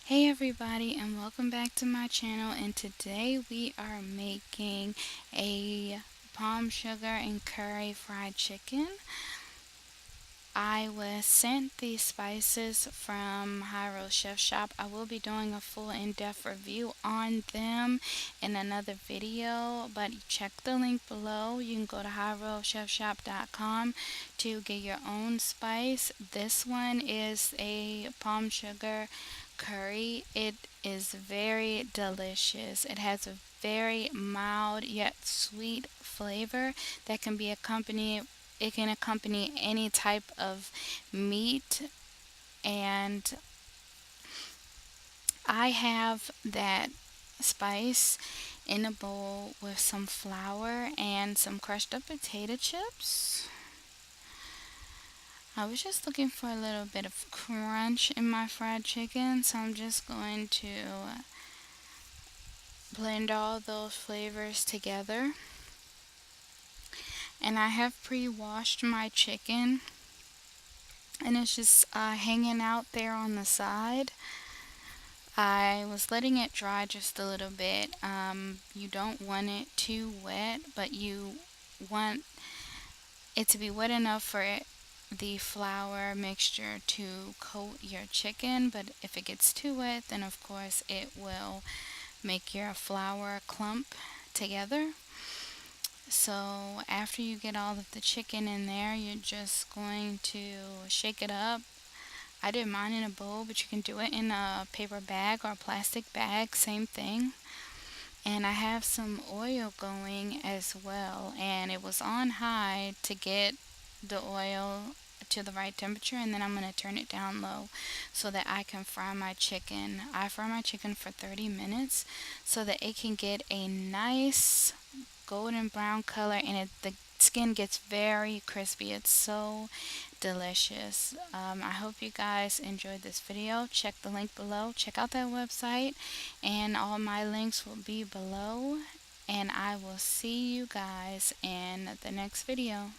Hey everybody, and welcome back to my channel, and today we are making a palm sugar and curry fried chicken. I was sent these spices from Hyro Chef Shop. I will be doing a full in-depth review on them in another video, but check the link below. You can go to hyrochefshop.com to get your own spice. This one is a palm sugar curry. It is very delicious. It has a very mild yet sweet flavor that can be accompanied it can accompany any type of meat, and I have that spice in a bowl with some flour and some crushed up potato chips. I was just looking for a little bit of crunch in my fried chicken, so I'm just going to blend all those flavors together. And I have pre-washed my chicken, and it's just hanging out there on the side. I was letting it dry just a little bit. You don't want it too wet, but you want it to be wet enough for the flour mixture to coat your chicken. But if it gets too wet, then of course it will make your flour clump together. So after you get all of the chicken in there, you're just going to shake it up. I did mine in a bowl, but you can do it in a paper bag or a plastic bag, same thing. And I have some oil going as well, and it was on high to get the oil to the right temperature, and then I'm going to turn it down low so that I can fry my chicken. I fry my chicken for 30 minutes so that it can get a nice golden brown color, and the skin gets very crispy. It's so delicious. I hope you guys enjoyed this video. Check the link below. Check out that website, and all my links will be below. And I will see you guys in the next video.